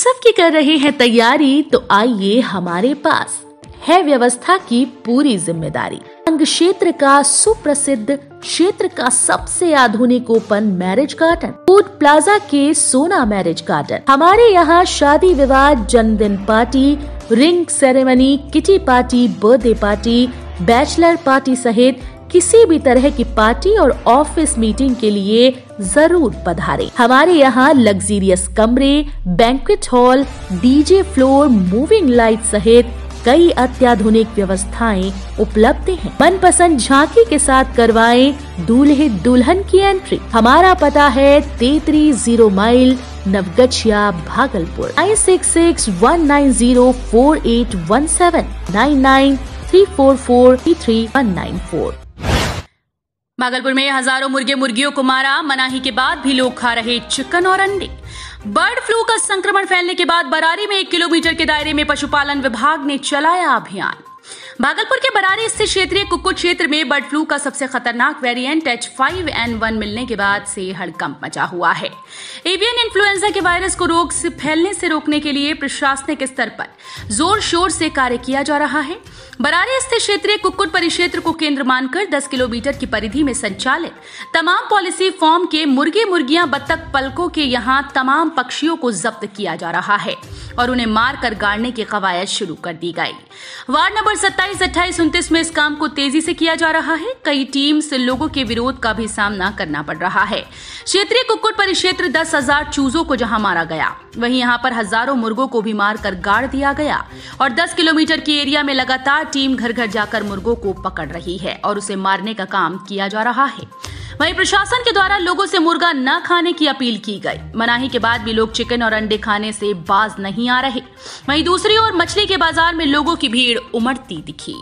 उत्सव की कर रहे हैं तैयारी, तो आइए हमारे पास है व्यवस्था की पूरी जिम्मेदारी। अंग क्षेत्र का सुप्रसिद्ध, क्षेत्र का सबसे आधुनिक open marriage garden, food plaza के सोना मैरिज गार्डन। हमारे यहाँ शादी विवाह, जन्मदिन party, ring ceremony, kitty party, birthday party, bachelor party सहित किसी भी तरह की पार्टी और ऑफिस मीटिंग के लिए जरूर पधारें। हमारे यहाँ लग्जीरियस कमरे, banquet hall, DJ floor, moving light सहित कई अत्याधुनिक व्यवस्थाएं उपलब्ध हैं। मनपसंद झांकी के साथ करवाएं दूल्हे दुल्हन की एंट्री। हमारा पता है 33 माइल, नवगछिया, भागलपुर। 9661904817 9934433194। भागलपुर में हजारों मुर्गे मुर्गियों को मारा, मनाही के बाद भी लोग खा रहे चिकन और अंडे। बर्ड फ्लू का संक्रमण फैलने के बाद बरारी में 1 किलोमीटर के दायरे में पशुपालन विभाग ने चलाया अभियान। भागलपुर के बरारी स्थित क्षेत्रीय कुक्कुट क्षेत्र में बर्ड फ्लू का सबसे खतरनाक वेरिएंट H5N1 मिलने के बाद से हड़कंप मचा हुआ है। एवियन इन्फ्लुएंजा के वायरस को रोग से फैलने से रोकने के लिए प्रशासनिक स्तर पर जोर शोर से कार्य किया जा रहा है। बरारी स्थित क्षेत्रीय कुक्कुट परिक्षेत्र को केंद्र मानकर 10 किलोमीटर की परिधि में संचालित तमाम पॉलिसी फॉर्म के मुर्गे मुर्गियां, बत्तख पलकों के यहाँ तमाम पक्षियों को जब्त किया जा रहा है और उन्हें मार कर गाड़ने की कवायद शुरू कर दी गई। वार्ड नंबर 27, 28, 29 में इस काम को तेजी से किया जा रहा है। कई टीम से लोगों के विरोध का भी सामना करना पड़ रहा है। क्षेत्रीय कुक्कुट परिक्षेत्र 10,000 चूजों को जहां मारा गया, वहीं यहां पर हजारों मुर्गों को भी मार कर गाड़ दिया गया और 10 किलोमीटर की एरिया में लगातार टीम घर घर जाकर मुर्गों को पकड़ रही है और उसे मारने का काम किया जा रहा है। वहीं प्रशासन के द्वारा लोगों से मुर्गा न खाने की अपील की गई। मनाही के बाद भी लोग चिकन और अंडे खाने से बाज नहीं आ रहे। वहीं दूसरी ओर मछली के बाजार में लोगों की भीड़ उमड़ती दिखी।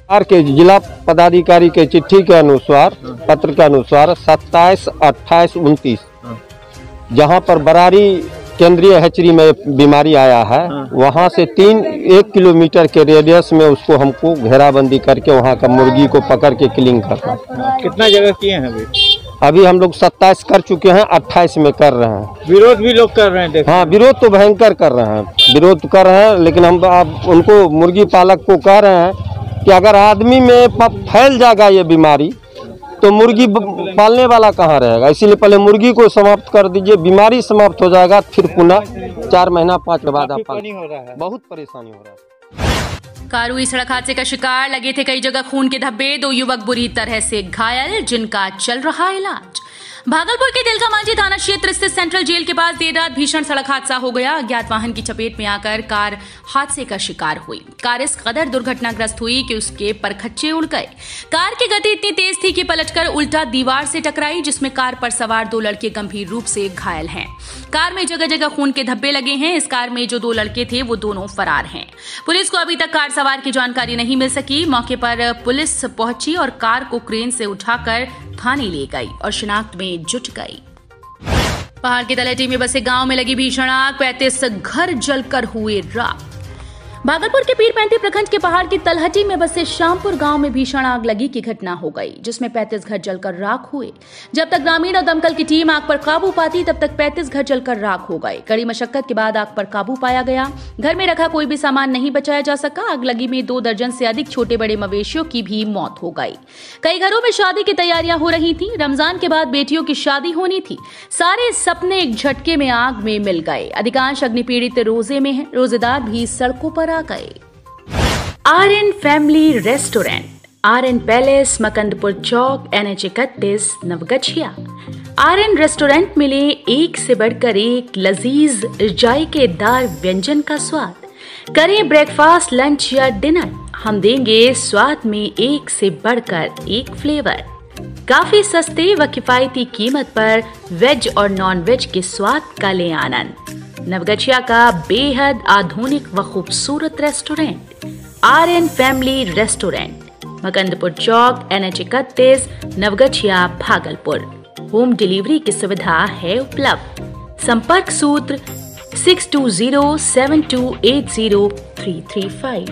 के जिला पदाधिकारी के चिट्ठी के अनुसार, पत्र के अनुसार 27, 28, 29 जहां पर बरारी केंद्रीय हैचरी में बीमारी आया है, वहां से 1 किलोमीटर के रेडियस में उसको हमको घेराबंदी करके वहां का मुर्गी को पकड़ के क्लीन करना। कितना जगह किए हैं अभी हम लोग 27 कर चुके हैं, 28 में कर रहे हैं। विरोध भी लोग कर रहे हैं? हाँ, विरोध तो भयंकर कर रहे हैं, विरोध कर रहे हैं। लेकिन हम अब उनको, मुर्गी पालक को कह रहे हैं कि अगर आदमी में फैल जाएगा ये बीमारी तो मुर्गी पालने वाला कहाँ रहेगा। इसीलिए पहले मुर्गी को समाप्त कर दीजिए, बीमारी समाप्त हो जाएगा, फिर पुनः 4 महीना 5 के बाद आप बहुत परेशानी हो रहा है। कारुई सड़क हादसे का शिकार, लगे थे कई जगह खून के धब्बे, 2 युवक बुरी तरह से घायल, जिनका चल रहा इलाज। भागलपुर के तिलका मांझी थाना क्षेत्र स्थित सेंट्रल जेल के पास देर रात भीषण सड़क हादसा हो गया। अज्ञात वाहन की चपेट में आकर कार हादसे का शिकार हुई। कार इस कदर दुर्घटनाग्रस्त हुई कि उसके परखच्चे उड़ गए। कार की गति इतनी तेज थी कि पलटकर उल्टा दीवार से टकराई, जिसमें कार पर सवार 2 लड़के गंभीर रूप से घायल हैं। कार में जगह जगह खून के धब्बे लगे हैं। इस कार में जो 2 लड़के थे वो दोनों फरार हैं। पुलिस को अभी तक कार सवार की जानकारी नहीं मिल सकी। मौके पर पुलिस पहुंची और कार को क्रेन से उठाकर थाने ले गई और शिनाख्त में जुट गई। पहाड़ की तलहटी में बसे गांव में लगी भीषण आग, 35 घर जलकर हुए राख। भागलपुर के पीरपैंती प्रखंड के पहाड़ की तलहटी में बसे श्यामपुर गांव में भीषण आग लगी की घटना हो गई, जिसमें 35 घर जलकर राख हुए। जब तक ग्रामीण और दमकल की टीम आग पर काबू पाती, तब तक 35 घर जलकर राख हो गए। कड़ी मशक्कत के बाद आग पर काबू पाया गया। घर में रखा कोई भी सामान नहीं बचाया जा सका। आग लगी में 2 दर्जन से अधिक छोटे बड़े मवेशियों की भी मौत हो गई। कई घरों में शादी की तैयारियां हो रही थी। रमजान के बाद बेटियों की शादी होनी थी। सारे सपने एक झटके में आग में मिल गए। अधिकांश अग्निपीड़ित रोजे में हैं। रोजेदार भी सड़कों पर आ गए। RN family restaurant, RN palace, Makandpur Chowk, NH 31, Naugachia. RN restaurant मिले एक से बढ़कर एक लजीज जायकेदार व्यंजन का स्वाद। करें ब्रेकफास्ट, लंच या डिनर, हम देंगे स्वाद में एक से बढ़कर एक फ्लेवर। काफी सस्ते व किफायती कीमत पर वेज और नॉन वेज के स्वाद का ले आनंद। नवगछिया का बेहद आधुनिक व खूबसूरत restaurant RN family restaurant, Makandpur Chowk, NH 31, Naugachia, Bhagalpur. Home delivery की सुविधा है उपलब्ध। संपर्क सूत्र 6207280335।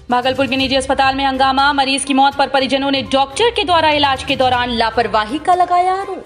भागलपुर के निजी अस्पताल में हंगामा, मरीज की मौत पर परिजनों ने डॉक्टर के द्वारा इलाज के दौरान लापरवाही का लगाया आरोप।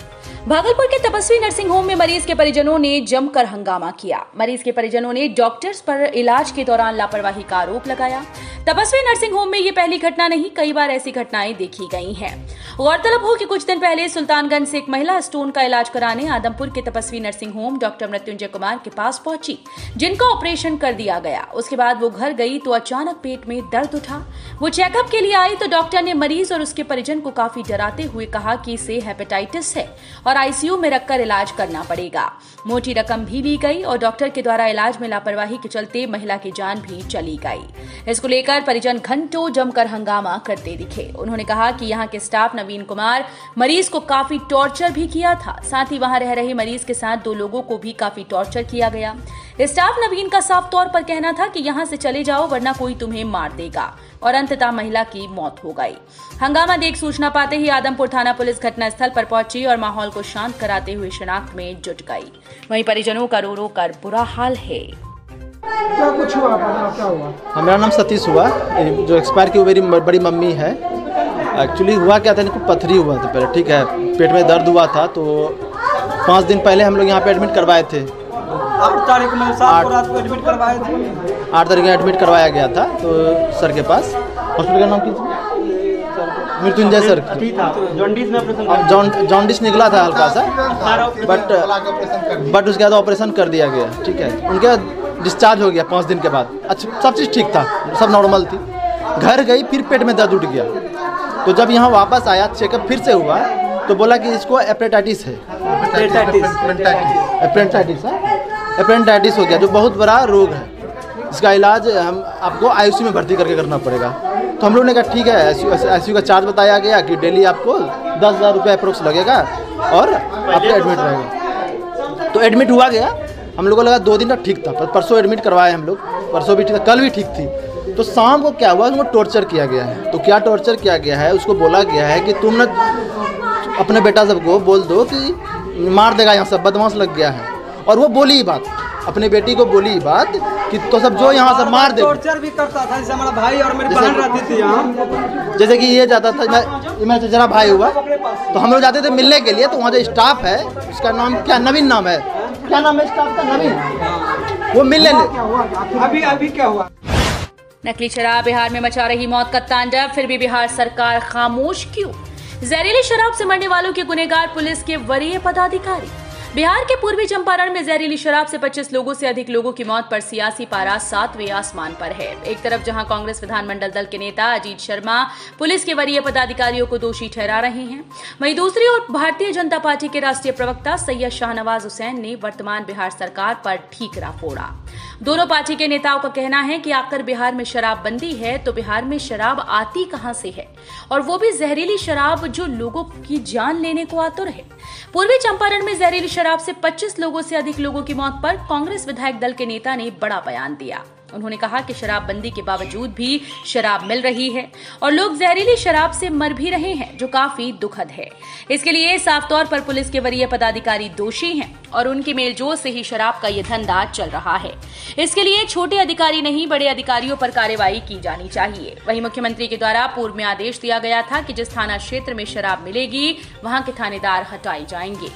भागलपुर के तपस्वी नर्सिंग होम में मरीज के परिजनों ने जमकर हंगामा किया। मरीज के परिजनों ने डॉक्टर्स पर इलाज के दौरान लापरवाही का आरोप लगाया। तपस्वी नर्सिंग होम में ये पहली घटना नहीं, कई बार ऐसी घटनाएं देखी गई हैं। गौरतलब हो कि कुछ दिन पहले सुल्तानगंज से एक महिला स्टोन का इलाज कराने आदमपुर के तपस्वी nursing home doctor Mrityunjay Kumar के पास पहुंची, जिनका ऑपरेशन कर दिया गया। उसके बाद वो घर गई तो अचानक पेट में दर्द उठा। वो चेकअप के लिए आई तो डॉक्टर ने मरीज और उसके परिजन को काफी डराते हुए कहा कि इसे हेपेटाइटिस है और आईसीयू में रखकर इलाज करना पड़ेगा। मोटी रकम भी ली गई और डॉक्टर के द्वारा इलाज में लापरवाही के चलते महिला की जान भी चली गई। इसको लेकर परिजन घंटों जमकर हंगामा करते दिखे। उन्होंने कहा कि यहाँ के स्टाफ नवीन कुमार मरीज को काफी टॉर्चर भी किया था। साथ ही वहां रह रहे मरीज के साथ 2 लोगों को भी काफी टॉर्चर किया गया। स्टाफ नवीन का साफ तौर पर कहना था कि यहाँ से चले जाओ वरना कोई तुम्हें मार देगा, और अंततः महिला की मौत हो गई। हंगामा देख सूचना पाते ही आदमपुर थाना पुलिस घटनास्थल पर पहुंची और माहौल को शांत कराते हुए शिनाख्त में जुट गई। वहीं परिजनों का रो रो कर बुरा हाल है। क्या कुछ हुआ, क्या हुआ? मेरा नाम सतीश हुआ, जो एक्सपायर की वो मेरी बड़ी मम्मी है। एक्चुअली हुआ क्या था, इनको पथरी हुआ था पहले, ठीक है, पेट में दर्द हुआ था। तो 5 दिन पहले हम लोग यहाँ पे एडमिट करवाए थे। 8 तारीख में रात को एडमिट करवाए थे। 8 तारीख में एडमिट करवाया गया था तो सर के पास। हॉस्पिटल का नाम क्या? मृत्युंजय सर। जॉन्डिस निकला था हल्का सा, बट उसके बाद ऑपरेशन कर दिया गया, ठीक है। उनका डिस्चार्ज हो गया 5 दिन के बाद। अच्छा, सब चीज़ ठीक था, सब नॉर्मल थी। घर गई, फिर पेट में दर्द उठ गया। तो जब यहाँ वापस आया, चेकअप फिर से हुआ तो बोला कि इसको हेपेटाइटिस है। हेपेटाइटिस हो गया, जो बहुत बड़ा रोग है। इसका इलाज हम आपको आईसीयू में भर्ती करके करना पड़ेगा। तो हम लोग ने कहा ठीक है। आईसीयू का चार्ज बताया गया कि डेली आपको 10,000 रुपये अप्रोक्स लगेगा और आपको एडमिट रहेगा। तो एडमिट हुआ गया। हम लोगों को लगा 2 दिन का ठीक था, परसों एडमिट करवाए हम लोग। परसों भी ठीक था, कल भी ठीक थी। तो शाम को क्या हुआ, उनको टॉर्चर किया गया है। तो क्या टॉर्चर किया गया है, उसको बोला गया है कि तुम न अपने बेटा सबको बोल दो कि मार देगा, यहाँ सब बदमाश लग गया है। और वो बोली ही बात, अपने बेटी को बोली ही बात कि तो सब जो यहाँ से मार दे। टॉर्चर भी करता था, जैसे हमारा भाई और मेरी बहन रहती थी यहाँ। जैसे कि ये जाता था, मैं जरा भाई हुआ तो हम लोग जाते थे मिलने के लिए। तो वहाँ जो स्टाफ है, उसका नाम क्या, नवीन नाम है। क्या नाम है स्टाफ का? नवीन। वो मिलने अभी क्या हुआ? नकली शराब बिहार में मचा रही मौत का तांडव, फिर भी बिहार सरकार खामोश क्यों? जहरीली शराब से मरने वालों के गुनहगार पुलिस के वरीय पदाधिकारी। बिहार के पूर्वी चंपारण में जहरीली शराब से 25 लोगों से अधिक लोगों की मौत पर सियासी पारा 7वें आसमान पर है। एक तरफ जहां कांग्रेस विधानमंडल दल के नेता अजीत शर्मा पुलिस के वरीय पदाधिकारियों को दोषी ठहरा रहे हैं, वहीं दूसरी ओर भारतीय जनता पार्टी के राष्ट्रीय प्रवक्ता सैयद शाहनवाज हुसैन ने वर्तमान बिहार सरकार पर ठीकरा फोड़ा। दोनों पार्टी के नेताओं का कहना है कि आखिर बिहार में शराबबंदी है तो बिहार में शराब आती कहां से है, और वो भी जहरीली शराब जो लोगों की जान लेने को आतुर है। पूर्वी चंपारण में जहरीली शराब से 25 लोगों से अधिक लोगों की मौत पर कांग्रेस विधायक दल के नेता ने बड़ा बयान दिया। उन्होंने कहा कि शराबबंदी के बावजूद भी शराब मिल रही है और लोग जहरीली शराब से मर भी रहे हैं, जो काफी दुखद है। इसके लिए साफ तौर पर पुलिस के वरीय पदाधिकारी दोषी हैं और उनकी मेलजोल से ही शराब का ये धंधा चल रहा है। इसके लिए छोटे अधिकारी नहीं, बड़े अधिकारियों पर कार्रवाई की जानी चाहिए। वहीं मुख्यमंत्री के द्वारा पूर्व में आदेश दिया गया था कि जिस थाना क्षेत्र में शराब मिलेगी वहां के थानेदार हटाए जाएंगे।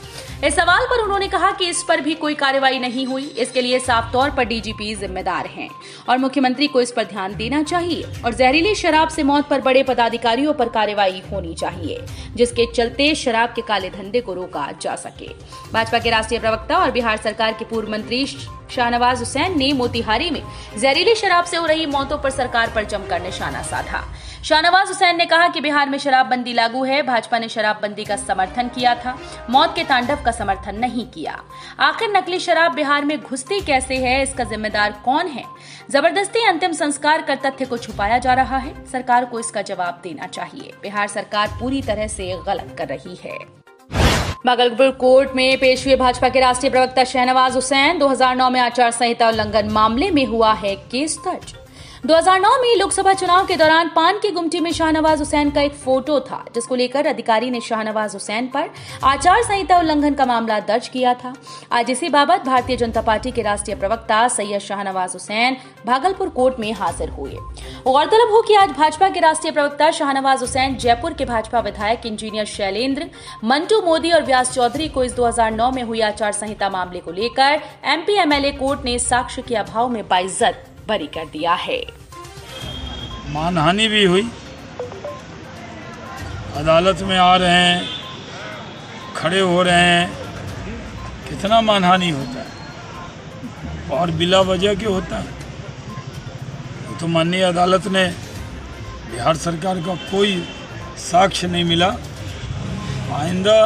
इस सवाल पर उन्होंने कहा कि इस पर भी कोई कार्रवाई नहीं हुई। इसके लिए साफ तौर पर डीजीपी जिम्मेदार हैं और मुख्यमंत्री को इस पर ध्यान देना चाहिए और जहरीली शराब से मौत पर बड़े पदाधिकारियों पर कार्रवाई होनी चाहिए, जिसके चलते शराब के काले धंधे को रोका जा सके। भाजपा के राष्ट्रीय प्रवक्ता और बिहार सरकार के पूर्व मंत्री शाहनवाज हुसैन ने मोतिहारी में जहरीली शराब से हो रही मौतों पर सरकार पर जमकर निशाना साधा। शाहनवाज हुसैन ने कहा कि बिहार में शराबबंदी लागू है, भाजपा ने शराबबंदी का समर्थन किया था, मौत के तांडव का समर्थन नहीं किया। आखिर नकली शराब बिहार में घुसती कैसे है, इसका जिम्मेदार कौन है? जबरदस्ती अंतिम संस्कार कर तथ्य को छुपाया जा रहा है। सरकार को इसका जवाब देना चाहिए। बिहार सरकार पूरी तरह से गलत कर रही है। भागलपुर कोर्ट में पेश हुए भाजपा के राष्ट्रीय प्रवक्ता शाहनवाज हुसैन। 2009 में आचार संहिता उल्लंघन मामले में हुआ है केस दर्ज। 2009 में लोकसभा चुनाव के दौरान पान की गुमटी में शाहनवाज हुसैन का एक फोटो था, जिसको लेकर अधिकारी ने शाहनवाज हुसैन पर आचार संहिता उल्लंघन का मामला दर्ज किया था। आज इसी बाबत भारतीय जनता पार्टी के राष्ट्रीय प्रवक्ता सैयद शाहनवाज हुसैन भागलपुर कोर्ट में हाजिर हुए। गौरतलब हो कि आज भाजपा के राष्ट्रीय प्रवक्ता शाहनवाज हुसैन जयपुर के भाजपा विधायक इंजीनियर शैलेंद्र, मंटू मोदी और व्यास चौधरी को इस 2009 में हुई आचार संहिता मामले को लेकर एमपी एमएलए कोर्ट ने साक्ष्य के अभाव में बाइज्जत बरी कर दिया है। मानहानि भी हुई, अदालत में आ रहे हैं, खड़े हो रहे हैं, कितना मानहानि होता है और बिला वजह क्यों होता है। तो माननीय अदालत ने बिहार सरकार का कोई साक्ष्य नहीं मिला। आइंदा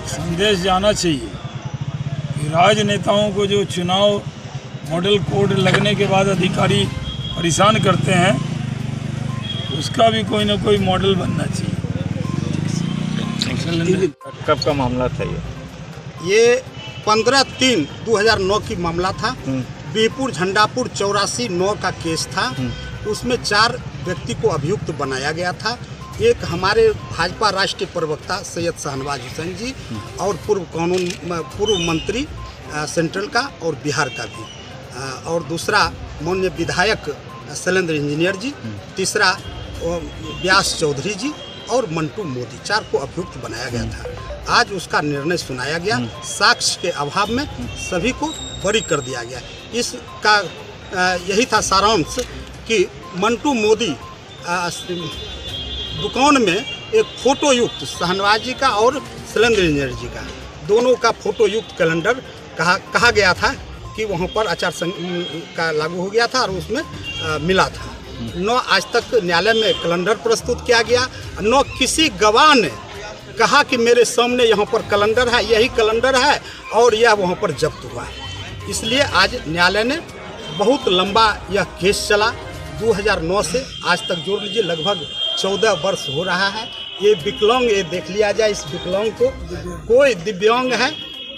संदेश जाना चाहिए कि राजनेताओं को जो चुनाव मॉडल कोड लगने के बाद अधिकारी परेशान करते हैं, उसका भी कोई ना कोई मॉडल बनना चाहिए। कब का मामला था ये 15/3/2009 की मामला था। बीपुर झंडापुर 84/9 का केस था। उसमें 4 व्यक्ति को अभियुक्त बनाया गया था। एक हमारे भाजपा राष्ट्रीय प्रवक्ता सैयद शाहनवाज हुसैन जी और पूर्व मंत्री सेंट्रल का और बिहार का भी, और दूसरा माननीय विधायक शैलेंद्र इंजीनियर जी, तीसरा व्यास चौधरी जी और मंटू मोदी, 4 को अभियुक्त बनाया गया था। आज उसका निर्णय सुनाया गया। साक्ष्य के अभाव में सभी को बरी कर दिया गया। इसका यही था सारांश कि मंटू मोदी दुकान में एक फोटो युक्त शाहनवाज जी का और शैलेंद्र इंजीनियर जी का, दोनों का फोटो युक्त कैलेंडर कहा गया था कि वहाँ पर आचार संहिता लागू हो गया था और उसमें मिला था। न आज तक न्यायालय में कैलेंडर प्रस्तुत किया गया, न किसी गवाह ने कहा कि मेरे सामने यहाँ पर कैलेंडर है, यही कैलेंडर है और यह वहाँ पर जब्त हुआ है। इसलिए आज न्यायालय ने बहुत लंबा यह केस चला। 2009 से आज तक जोड़ लीजिए लगभग 14 वर्ष हो रहा है। ये विकलांग, ये देख लिया जाए इस विकलांग को, कोई दिव्यांग है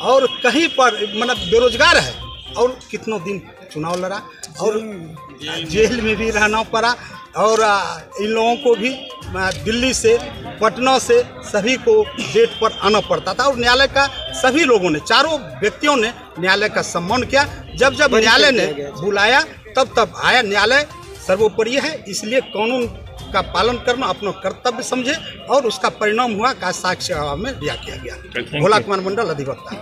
और कहीं पर मतलब बेरोजगार है और कितनों दिन चुनाव लड़ा और जेल में भी रहना पड़ा और इन लोगों को भी दिल्ली से, पटना से सभी को डेट पर आना पड़ता था और न्यायालय का सभी लोगों ने, 4 व्यक्तियों ने न्यायालय का सम्मान किया। जब जब न्यायालय ने बुलाया तब आया। न्यायालय सर्वोपरि है, इसलिए कानून का पालन करना अपना कर्तव्य समझे और उसका परिणाम हुआ का साक्ष्य में दिया किया गया। भोला कुमार मंडल अधिवक्ता।